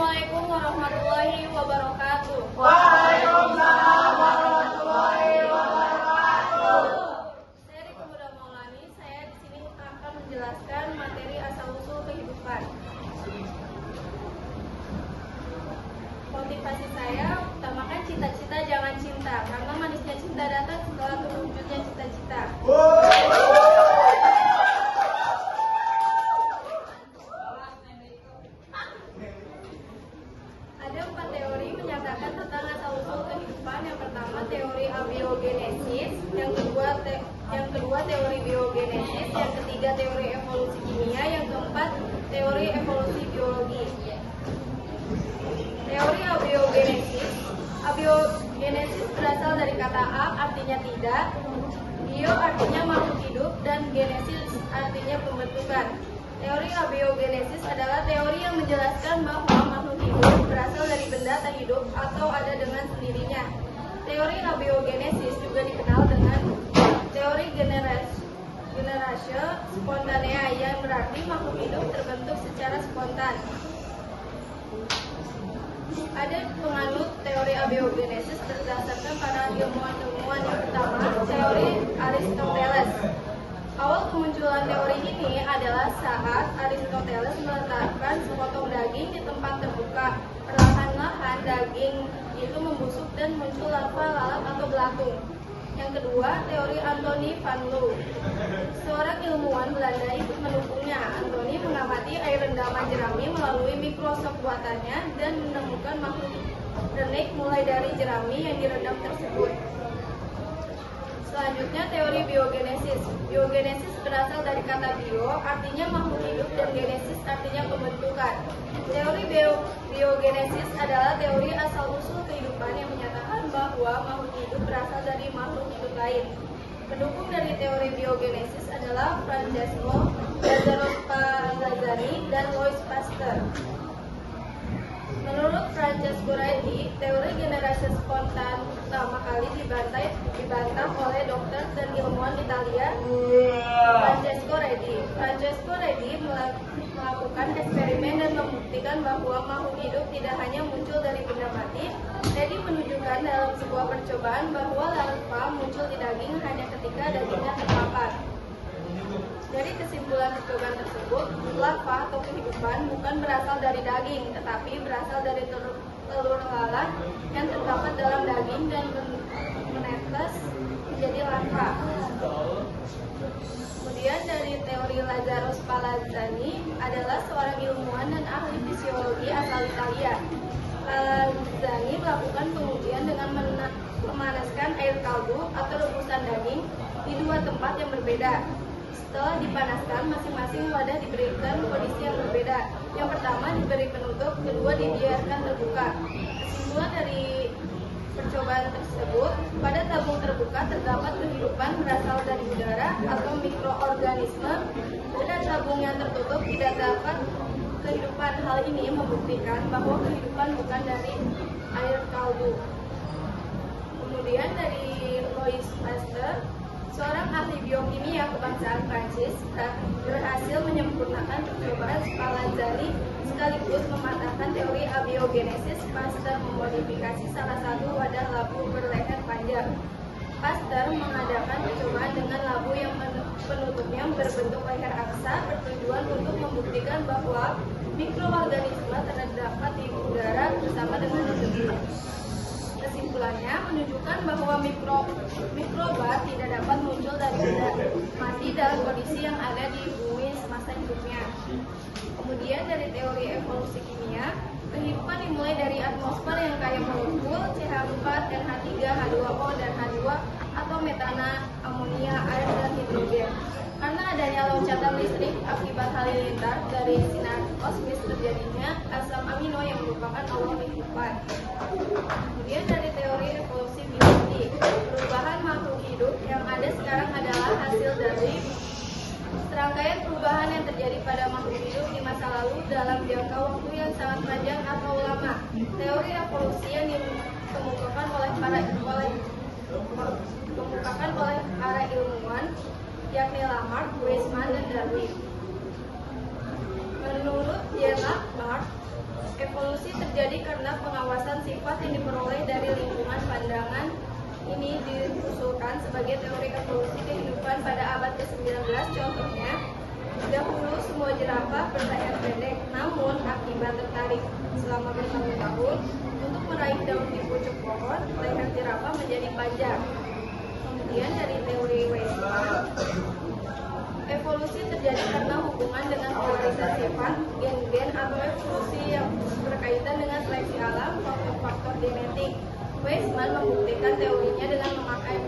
Assalamualaikum warahmatullahi wabarakatuh. Waalaikumsalam warahmatullahi wabarakatuh. Saya Rika Buda Maulani. Saya di sini akan menjelaskan materi asal-usul kehidupan. Motivasi saya utamakan cita-cita jangan cinta, karena manisnya cinta datang setelah terwujudnya cita-cita. Ada 4 teori menyatakan tentang asal-usul kehidupan. Yang pertama teori abiogenesis, yang kedua teori biogenesis, yang ketiga teori evolusi kimia, yang keempat teori evolusi biologi. Teori abiogenesis. Abiogenesis berasal dari kata ab artinya tidak, bio artinya makhluk hidup, dan genesis artinya pembentukan. Teori abiogenesis adalah teori yang menjelaskan bahwa makhluk hidup berasal dari benda tak hidup atau ada dengan sendirinya. Teori abiogenesis juga dikenal dengan teori generasi spontanea, yang berarti makhluk hidup terbentuk secara spontan. Ada penganut teori abiogenesis berdasarkan para ilmuwan-ilmuwan. Yang pertama, teori Aristoteles. Awal kemunculan teori ini adalah saat Aristoteles meletakkan sepotong daging di tempat terbuka. Perlahan-lahan daging itu membusuk dan muncul larva lalat atau belatung. Yang kedua, teori Anthony van Leeuw. Seorang ilmuwan Belanda ikut mendukungnya. Anthony mengamati air rendaman jerami melalui mikroskop buatannya dan menemukan makhluk renik mulai dari jerami yang direndam tersebut. Selanjutnya, teori biogenesis. Biogenesis berasal dari kata bio, artinya makhluk hidup, dan genesis artinya pembentukan. Teori biogenesis adalah teori asal-usul kehidupan yang menyatakan bahwa makhluk hidup berasal dari makhluk hidup lain. Pendukung dari teori biogenesis adalah Francesco Lazzaro Spallanzani dan Louis Pasteur. Menurut Francesco Redi, teori generasi spontan pertama kali dibantah oleh dokter dan ilmuwan Italia Francesco Redi melakukan eksperimen dan membuktikan bahwa makhluk hidup tidak hanya muncul dari benda mati. Redi menunjukkan dalam sebuah percobaan bahwa larva muncul di daging hanya ketika dagingnya terpapar. Dari kesimpulan percobaan tersebut, larva atau kehidupan bukan berasal dari daging, tetapi berasal dari telur lalat yang terdapat dalam daging dan menetes menjadi larva. Kemudian dari teori Lazzaro Spallanzani adalah seorang ilmuwan dan ahli fisiologi asal Italia. Spallanzani melakukan pengujian dengan memanaskan air kaldu atau rebusan daging di 2 tempat yang berbeda. Setelah dipanaskan, masing-masing wadah diberikan kondisi yang berbeda. Yang pertama diberi penutup, kedua dibiarkan terbuka. Kesimpulan dari percobaan tersebut, pada tabung terbuka terdapat kehidupan berasal dari udara atau mikroorganisme. Pada tabung yang tertutup tidak dapat kehidupan. Hal ini membuktikan bahwa kehidupan bukan dari air kaldu. Kemudian dari Louis Pasteur, seorang ahli biokimia kebangsaan Prancis, berhasil menyempurnakan percobaan Spallanzani sekaligus mematahkan teori abiogenesis. Pasteur memodifikasi salah satu wadah labu berleher panjang. Pasteur mengadakan percobaan dengan labu yang penutupnya berbentuk leher aksa, bertujuan untuk membuktikan bahwa mikroorganisme terdapat di udara bersama dengan debu. Kesimpulannya menunjukkan bahwa mikroba tidak dapat muncul dari benda mati dalam kondisi yang ada di bumi semasa hidupnya. Kemudian dari teori evolusi kimia, kehidupan dimulai dari atmosfer yang kaya molekul CH4, NH3, H2O, dan H2 atau metana, amonia, air, dan hidrogen. Karena adanya loncatan listrik akibat halilintar dari sinar kosmis, terjadinya asam amino yang merupakan awal kehidupan. Kemudian dari teori evolusi biologi, perubahan makhluk hidup yang ada sekarang adalah hasil dari serangkaian perubahan yang terjadi pada makhluk hidup di masa lalu dalam jangka waktu yang sangat panjang atau lama. Teori evolusi yang dikemukakan oleh para ilmuwan yakni Lamarck, Weismann, dan Darwin. Menurut Lamarck, evolusi Evolusi terjadi karena pengawasan sifat yang diperoleh dari lingkungan. Pandangan ini diusulkan sebagai teori evolusi kehidupan pada abad ke-19. Contohnya, dahulu semua jerapah berleher pendek, namun akibat tertarik selama bertahun-tahun untuk meraih daun di pucuk pohon, leher jerapah menjadi panjang. Kemudian dari teori Weismann, evolusi terjadi karena hubungan dengan polarisasi sifat, gen-gen atau evolusi yang berkaitan dengan seleksi alam, faktor-faktor genetik. Weismann membuktikan teorinya dengan memakai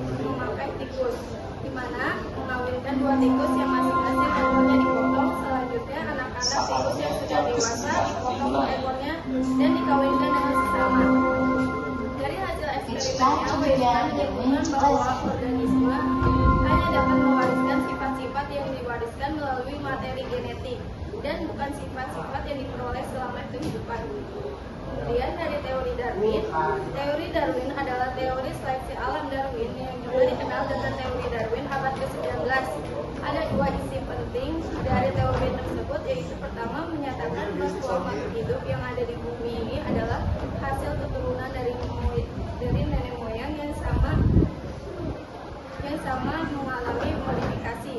tikus, di mana mengawinkan dua tikus yang masing-masing ekornya dipotong. Selanjutnya, anak-anak tikus yang sudah dewasa dipotong ekornya dan dikawinkan dengan sesama. Dari hasil eksperimennya, Weismann menyebutkan bahwa organisme hanya dapat mewariskan sifat-sifat yang diwariskan melalui materi genetik dan bukan sifat-sifat yang diperoleh selama kehidupan. Kemudian dari teori Darwin adalah teori seleksi alam Darwin yang juga dikenal dengan teori Darwin abad ke-19. Ada dua isi penting dari teori tersebut, yaitu pertama menyatakan bahwa makhluk hidup yang ada di bumi ini adalah hasil keturunan dari nenek moyang yang sama mengalami modifikasi.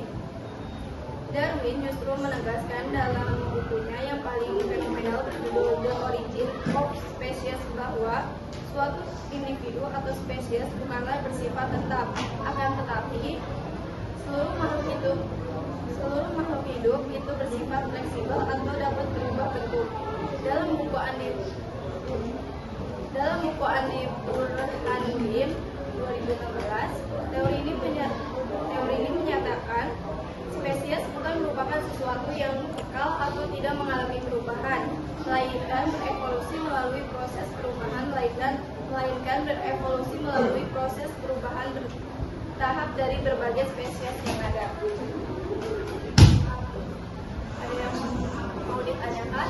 Darwin justru menegaskan dalam bukunya yang paling fenomenal berjudul The Origin of Species bahwa suatu individu atau spesies bukanlah bersifat tetap, akan tetapi seluruh makhluk hidup itu bersifat fleksibel atau dapat berubah bentuk. Dalam buku Anne Burhanudin 2016, teori ini menyatakan spesies bukan merupakan sesuatu yang kekal atau tidak mengalami perubahan, melainkan berevolusi melalui proses perubahan bertahap dari berbagai spesies yang ada. Ada yang mau ditanyakan?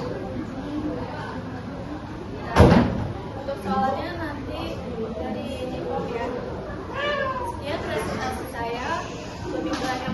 Untuk soalnya nanti dari Nikom ya. Sekian presentasi saya. Lebih banyak